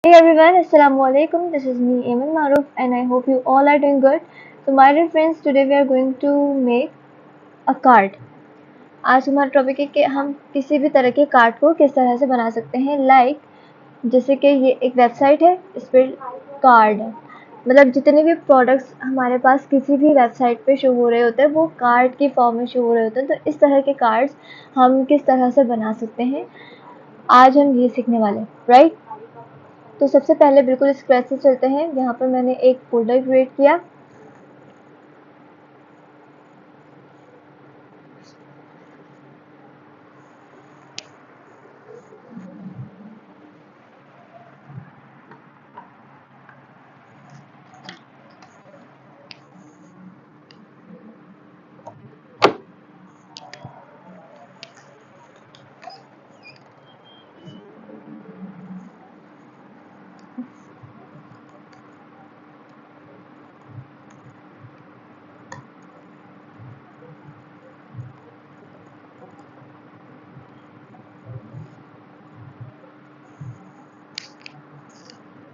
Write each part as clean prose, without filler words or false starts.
Hey everyone, Assalamualaikum. This is me, Eamon Maruf, and I hope you all are doing good. So, my dear friends, today we are going to make a card. आज हमारा topic है कि हम किसी भी तरह के card को किस तरह से बना सकते हैं जैसे कि ये एक वेबसाइट है, इस पर कार्ड है। मतलब जितने भी प्रोडक्ट्स हमारे पास किसी भी वेबसाइट पे शो हो रहे होते हैं वो कार्ड की फॉर्म में शो हो रहे होते हैं। तो इस तरह के कार्ड्स हम किस तरह से बना सकते हैं, आज हम ये सीखने वाले हैं, राइट। तो सबसे पहले बिल्कुल स्क्रैच से चलते हैं। यहाँ पर मैंने एक फोल्डर क्रिएट किया।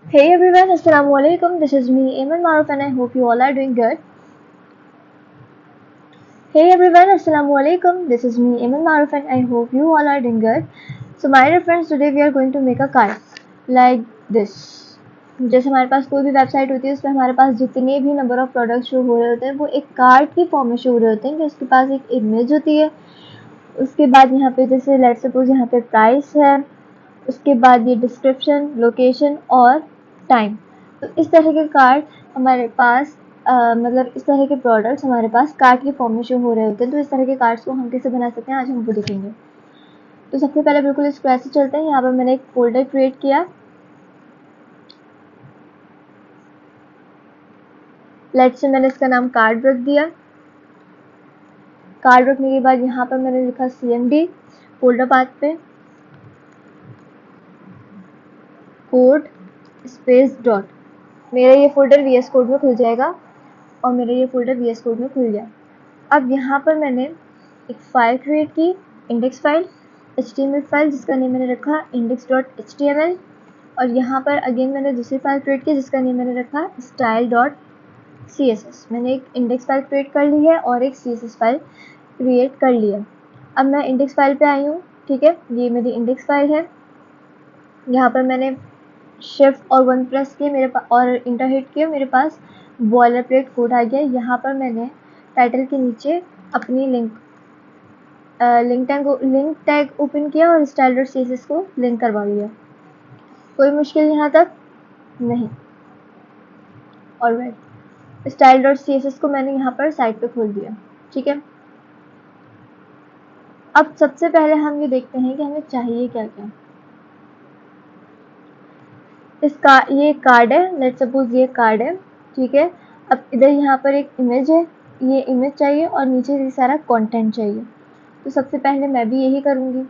Hey everyone, Assalamualaikum. This is me, Eamon Maruf, and I hope you all are doing good. Hey everyone, Assalamualaikum. This is me, Eamon Maruf, and I hope you all are doing good. So my dear friends, today we are going to make a card like this. जैसे हमारे पास कोई भी website होती है उसमें हमारे पास जितने भी नंबर ऑफ प्रोडक्ट्स शो हो रहे होते हैं वो एक कार्ड की फॉर्म में शो हो रहे होते हैं कि उसके पास एक इमेज होती है। उसके बाद यहाँ पे जैसे लेट सपोज यहाँ पे प्राइस है, उसके बाद ये डिस्क्रिप्शन, लोकेशन और टाइम। तो इस तरह के कार्ड हमारे पास मतलब इस तरह के प्रोडक्ट्स हमारे पास कार्ड के फॉर्म में शो हो रहे होते हैं। तो इस तरह के कार्ड्स को हम कैसे बना सकते हैं आज हम वो देखेंगे। तो सबसे पहले बिल्कुल स्क्रैच से चलते हैं। यहाँ पर मैंने एक फोल्डर क्रिएट किया। लेट से मैंने इसका नाम कार्ड रख दिया। कार्ड रखने के बाद यहाँ पर मैंने लिखा CMD फोल्डर पाथ पे कोड स्पेस डॉट। मेरा ये फोल्डर VS कोड में खुल जाएगा और मेरा ये फोल्डर VS कोड में खुल गया। अब यहाँ पर मैंने एक फाइल क्रिएट की, इंडेक्स फाइल, HTML फाइल जिसका नेम मैंने रखा index.html। और यहाँ पर अगेन मैंने दूसरी फाइल क्रिएट की जिसका नेम मैंने रखा style.css। मैंने एक इंडेक्स फाइल क्रिएट कर ली है और एक CSS फाइल क्रिएट कर ली है। अब मैं इंडेक्स फाइल पे आई हूँ, ठीक है। ये मेरी इंडेक्स फाइल है। यहाँ पर मैंने शिफ्ट और 1 प्रेस किए मेरे पास और इंटर हिट किया, मेरे पास बॉयलर प्लेट कोड आ गया। यहाँ पर मैंने टाइटल के नीचे अपनी लिंक टैग ओपन किया और style.css को लिंक करवा लिया। कोई मुश्किल यहाँ तक नहीं। ऑलराइट, style.css को मैंने यहाँ पर साइड पे खोल दिया, ठीक है। अब सबसे पहले हम ये देखते हैं कि हमें चाहिए क्या क्या। ये कार्ड है, लेट्स सपोज ये कार्ड है, ठीक है। अब इधर यहाँ पर एक इमेज है, ये इमेज चाहिए और नीचे ये सारा कंटेंट चाहिए। तो सबसे पहले मैं भी यही करूँगी।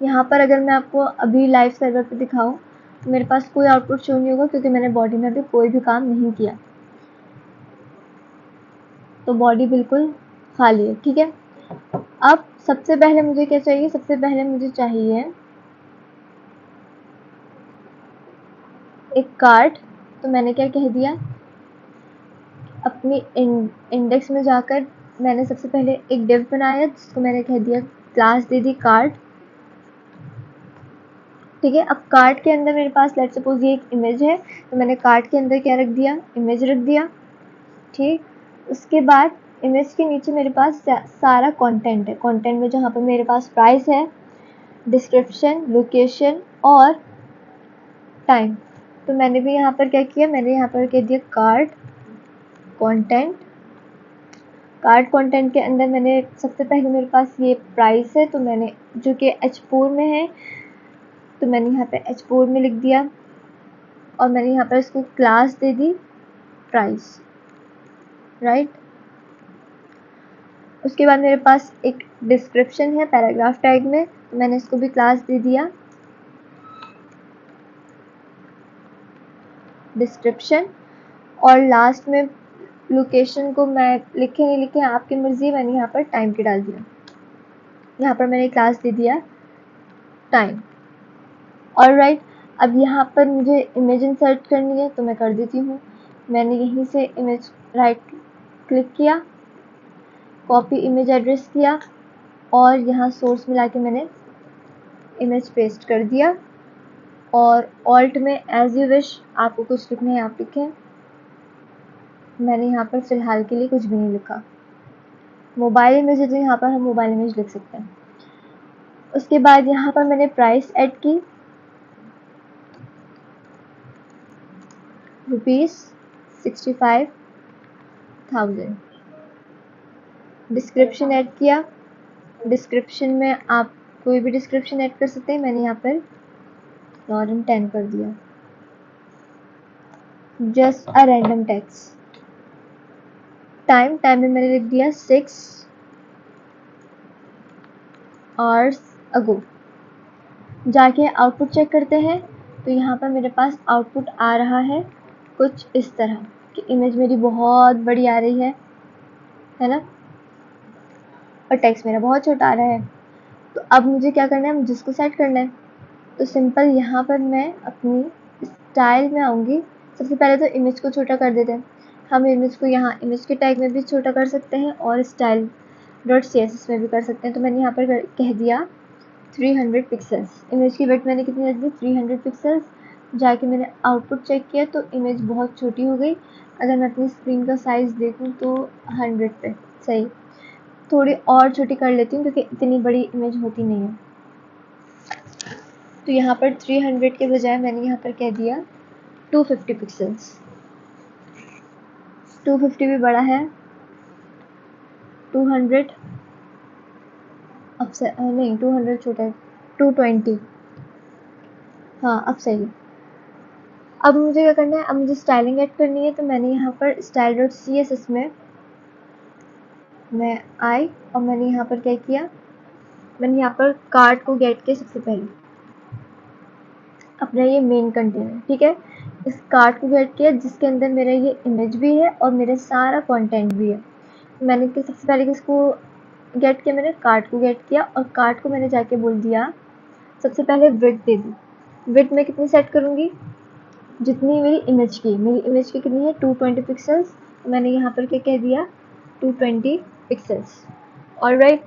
यहाँ पर अगर मैं आपको अभी लाइव सर्वर पे दिखाऊँ तो मेरे पास कोई आउटपुट शो नहीं होगा क्योंकि मैंने बॉडी में अभी कोई भी काम नहीं किया। तो बॉडी बिल्कुल खाली है, ठीक है। अब सबसे पहले मुझे क्या चाहिए, सबसे पहले मुझे चाहिए एक कार्ड। तो मैंने क्या कह दिया, अपनी इंडेक्स में जाकर मैंने सबसे पहले एक डिव बनाया जिसको मैंने कह दिया क्लास दे दी कार्ड, ठीक है। अब कार्ड के अंदर मेरे पास लेट सपोज ये एक इमेज है तो मैंने कार्ड के अंदर क्या रख दिया, इमेज रख दिया, ठीक। उसके बाद इमेज के नीचे मेरे पास सारा कंटेंट है। कंटेंट में जहाँ पर मेरे पास प्राइस है, डिस्क्रिप्शन, लोकेशन और टाइम। तो मैंने भी यहाँ पर क्या किया, मैंने यहाँ पर कह दिया कार्ड कंटेंट। कार्ड कंटेंट के अंदर मैंने सबसे पहले मेरे पास ये प्राइस है तो मैंने जो कि H4 में है तो मैंने यहाँ पे H4 में लिख दिया और मैंने यहाँ पर इसको क्लास दे दी प्राइस, राइट। उसके बाद मेरे पास एक डिस्क्रिप्शन है पैराग्राफ टैग में, तो मैंने इसको भी क्लास दे दिया डिस्क्रिप्शन। और लास्ट में लोकेशन को मैं लिखे नहीं लिखे आपकी मर्जी, मैंने यहाँ पर टाइम के डाल दिया। यहाँ पर मैंने क्लास दे दिया टाइम। ऑलराइट, अब यहाँ पर मुझे इमेज इंसर्ट करनी है तो मैं कर देती हूँ। मैंने यहीं से इमेज राइट क्लिक किया, कॉपी इमेज एड्रेस किया और यहाँ सोर्स में लाके मैंने इमेज पेस्ट कर दिया। और ऑल्ट में एज यू विश, आपको कुछ लिखना है आप लिखें। मैंने यहाँ पर फिलहाल के लिए कुछ भी नहीं लिखा। मोबाइल इमेज है तो यहाँ पर हम मोबाइल इमेज लिख सकते हैं। उसके बाद यहाँ पर मैंने प्राइस ऐड की, ₹65,000। डिस्क्रिप्शन ऐड किया, डिस्क्रिप्शन में आप कोई भी डिस्क्रिप्शन ऐड कर सकते हैं। मैंने यहाँ पर लॉरेन 10 कर दिया, just a random text. Time में मैंने लिख दिया 6 आवर्स अगो। जाके आउटपुट चेक करते हैं तो यहाँ पर मेरे पास आउटपुट आ रहा है कुछ इस तरह कि इमेज मेरी बहुत बड़ी आ रही है ना, और टेक्स्ट मेरा बहुत छोटा आ रहा है। तो अब मुझे क्या करना है, मुझे इसको सेट करना है। तो सिंपल यहाँ पर मैं अपनी स्टाइल में आऊँगी। सबसे पहले तो इमेज को छोटा कर देते हैं। हम इमेज को यहाँ इमेज के टैग में भी छोटा कर सकते हैं और style.css में भी कर सकते हैं। तो मैंने यहाँ पर कह दिया 300 पिक्सल्स। इमेज की विड्थ मैंने कितनी रख दी, 300 पिक्सल्स। जाके मैंने आउटपुट चेक किया तो इमेज बहुत छोटी हो गई। अगर मैं अपनी स्क्रीन का साइज़ देखूँ तो 100 पे सही, थोड़ी और छोटी कर लेती हूँ क्योंकि इतनी बड़ी इमेज होती नहीं है। तो यहाँ पर 300 के बजाय मैंने यहाँ पर कह दिया 250 पिक्सल्स। 250 भी बड़ा है, 200 अब से नहीं 200 छोटा है, 220। हाँ अब सही है। अब मुझे क्या करना है, अब मुझे स्टाइलिंग ऐड करनी है। तो मैंने यहाँ पर style.css में मैं आई और मैंने यहाँ पर क्या किया, मैंने यहाँ पर कार्ड को गेट किया सबसे पहले, अपना ये मेन कंटेनर, ठीक है। इस कार्ड को गेट किया जिसके अंदर मेरा ये इमेज भी है और मेरा सारा कंटेंट भी है। मैंने सबसे पहले किसको गेट किया, मैंने कार्ड को गेट किया और कार्ड को मैंने जाके बोल दिया सबसे पहले विड्थ दे दी। विड्थ मैं कितनी सेट करूँगी, जितनी मेरी इमेज की कितनी है 220 पिक्सल्स। मैंने यहाँ पर क्या कह दिया 220 पिक्सल्स। ऑलराइट,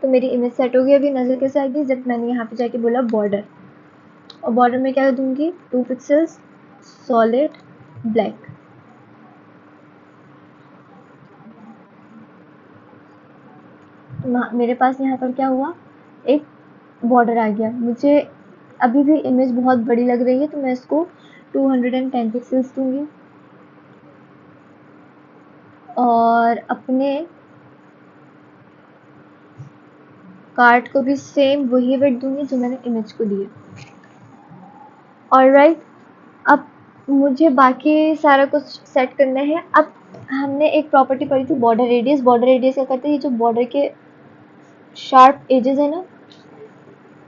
तो मेरी इमेज सेट हो गई। अभी नज़र कैसे आएगी, जब मैंने यहाँ पे जाके बोला बॉर्डर, और बॉर्डर में क्या दूंगी 2 पिक्सल्स सॉलिड ब्लैक। मेरे पास यहाँ पर क्या हुआ, एक बॉर्डर आ गया। मुझे अभी भी इमेज बहुत बड़ी लग रही है तो मैं इसको 210 पिक्सल्स दूंगी और अपने कार्ड को भी सेम वही वेट दूंगी जो मैंने इमेज को दिया। ऑलराइट, अब मुझे बाकी सारा कुछ सेट करना है। अब हमने एक प्रॉपर्टी पढ़ी थी बॉर्डर रेडियस। बॉर्डर रेडियस क्या करते हैं, ये जो बॉर्डर के शार्प एजेस है ना,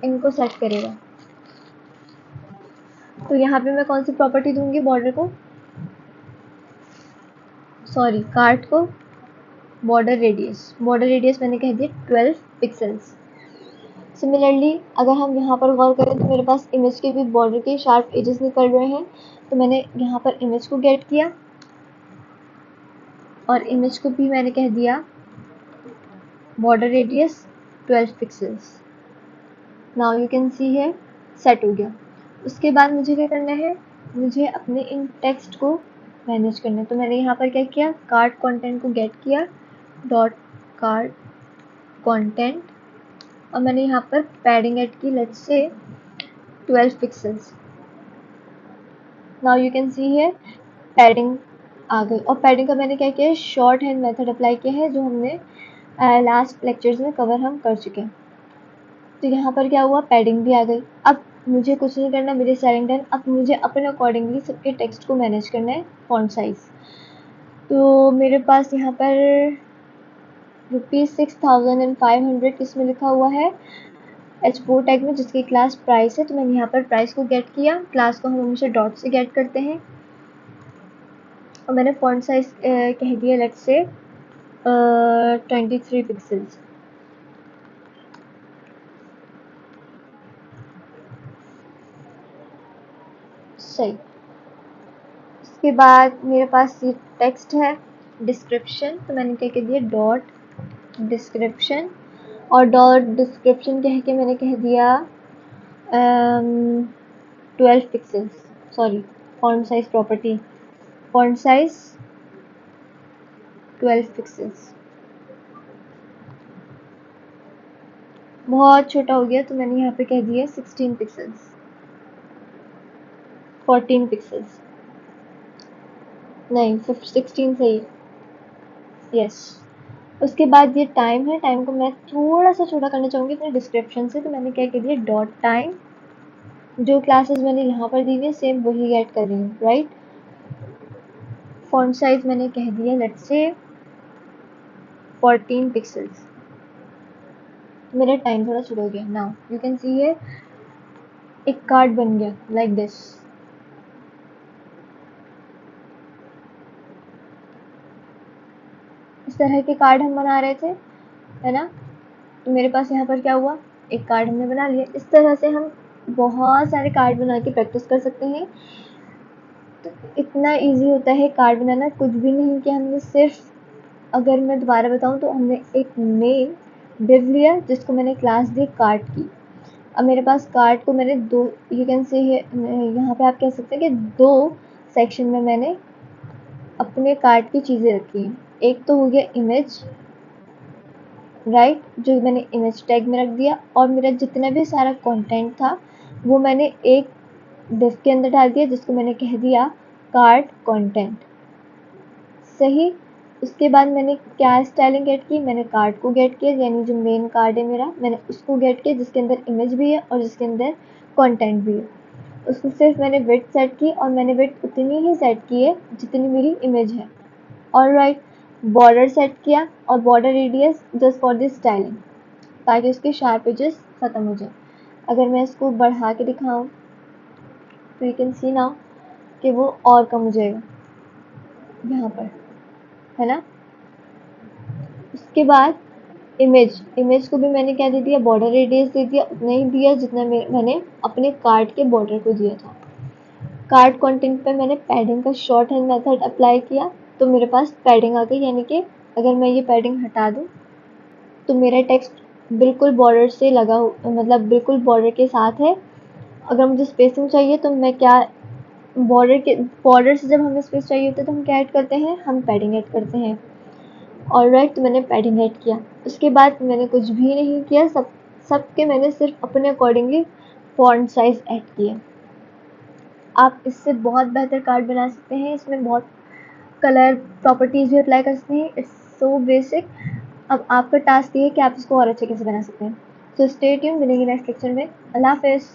इनको सेट करेगा। तो यहाँ पे मैं कौन सी प्रॉपर्टी दूंगी बॉर्डर को, सॉरी कार्ड को, बॉर्डर रेडियस मैंने कह दिया 12 पिक्सल्स। सिमिलरली अगर हम यहाँ पर गौर करें तो मेरे पास इमेज के भी बॉर्डर के शार्प एजेस निकल रहे हैं। तो मैंने यहाँ पर इमेज को गेट किया और इमेज को भी मैंने कह दिया border radius 12 pixels. Now you can see है सेट हो गया। उसके बाद मुझे क्या करना है, मुझे अपने इन टेक्स्ट को मैनेज करना है। तो मैंने यहाँ पर क्या किया, कार्ड कंटेंट को गेट किया डॉट कार्ड कंटेंट और मैंने यहाँ पर पैडिंग ऐड की, let's say 12 pixels. Now you can see है पैडिंग आ गई। और पैडिंग का मैंने क्या किया है, शॉर्ट हैंड मेथड अप्लाई किया है जो हमने लास्ट लेक्चर्स में कवर हम कर चुके हैं। तो यहाँ पर क्या हुआ, पैडिंग भी आ गई। अब मुझे कुछ नहीं करना, मेरी सेटिंग डन। अब मुझे अपने अकॉर्डिंगली सबके टेक्स्ट को मैनेज करना है, फॉन्ट साइज। तो मेरे पास यहाँ पर ₹6,500 इसमें लिखा हुआ है H4 टैग में, जिसकी क्लास प्राइस है। तो मैंने यहाँ पर प्राइस को गेट किया, क्लास को हम हमेशा डॉट से गेट करते हैं। और मैंने फॉन्ट साइज कह दिया लेट्स से 23 पिक्सल्स। सही। उसके बाद मेरे पास ये टेक्स्ट है डिस्क्रिप्शन, तो मैंने क्या कह दिया डॉट डिस्क्रिप्शन, और डॉट डिस्क्रिप्शन कह के मैंने कह दिया 12 pixels, sorry font size property, font size 12 pixels, बहुत छोटा हो गया तो मैंने यहाँ पे कह दिया 16 पिक्सेल्स, 14 पिक्सेल्स, नहीं 16 सही, यस। उसके बाद ये टाइम है, टाइम को मैं थोड़ा सा छोटा करना चाहूँगी अपने डिस्क्रिप्शन से, तो मैंने क्या कह दिया डॉट टाइम, जो क्लासेस मैंने यहाँ पर दी हुई है सेम वही ऐड कर रही हूँ, राइट। फॉन्ट साइज मैंने कह दिया लेट्स से 14 पिक्सेल्स, मेरा टाइम थोड़ा छोटा हो गया। नाउ यू कैन सी है एक कार्ड बन गया लाइक दिस। इस तरह के कार्ड हम बना रहे थे, है ना। तो मेरे पास यहाँ पर क्या हुआ, एक कार्ड हमने बना लिया। इस तरह से हम बहुत सारे कार्ड बना के प्रैक्टिस कर सकते हैं। तो इतना इजी होता है कार्ड बनाना, कुछ भी नहीं कि हमने सिर्फ, अगर मैं दोबारा बताऊँ तो हमने एक मेन डिव लिया जिसको मैंने क्लास दी कार्ड की। अब मेरे पास कार्ड को मैंने दो, यू कैन से यहाँ पे आप कह सकते हैं कि दो सेक्शन में मैंने अपने कार्ड की चीज़ें रखी हैं। एक तो हो गया इमेज, राइट, जो मैंने इमेज टैग में रख दिया, और मेरा जितना भी सारा कंटेंट था वो मैंने एक डिव के अंदर डाल दिया जिसको मैंने कह दिया कार्ड कंटेंट, सही। उसके बाद मैंने क्या स्टाइलिंग गेट की, मैंने कार्ड को गेट किया, यानी जो मेन कार्ड है मेरा मैंने उसको गेट किया जिसके अंदर इमेज भी है और जिसके अंदर कंटेंट भी है। उसको सिर्फ मैंने विड्थ सेट की और मैंने विड्थ उतनी ही सेट की है जितनी मेरी इमेज है। ऑलराइट, बॉर्डर सेट किया और border radius just for this styling, ताकि उसके शार्प एजेस ख़त्म हो जाए। अगर मैं इसको बढ़ा के दिखाऊं तो यू कैन सी नाउ कि वो और कम हो जाएगा यहाँ पर, है ना। उसके बाद इमेज को भी मैंने क्या दे दिया, बॉर्डर रेडियस दे दिया, उतना ही दिया जितना मैंने अपने कार्ड के बॉर्डर को दिया था। कार्ड कंटेंट पे मैंने पैडिंग का शॉर्ट हैंड मेथड अप्लाई किया, तो मेरे पास पैडिंग आ गई, यानी कि अगर मैं ये पैडिंग हटा दूँ तो मेरा टेक्स्ट बिल्कुल बॉर्डर से लगा हो, मतलब बिल्कुल बॉर्डर के साथ है। अगर मुझे स्पेसिंग चाहिए तो मैं क्या, बॉर्डर से जब हमें स्पेस चाहिए होता है तो हम क्या ऐड करते हैं, हम पैडिंग ऐड करते हैं। ऑलराइट, तो मैंने पैडिंग ऐड किया। उसके बाद मैंने कुछ भी नहीं किया, सबके मैंने सिर्फ अपने अकॉर्डिंगली फॉन्ट साइज ऐड किए। आप इससे बहुत बेहतर कार्ड बना सकते हैं, इसमें बहुत कलर प्रॉपर्टीज़ भी अप्लाई कर सकते हैं। It's so basic. अब आपका टास्क ये है कि आप इसको और अच्छे कैसे बना सकते हैं। सो स्टे ट्यून्ड, मिलेंगे नेक्स्ट लेक्चर में। अल्लाह हाफ़िज़।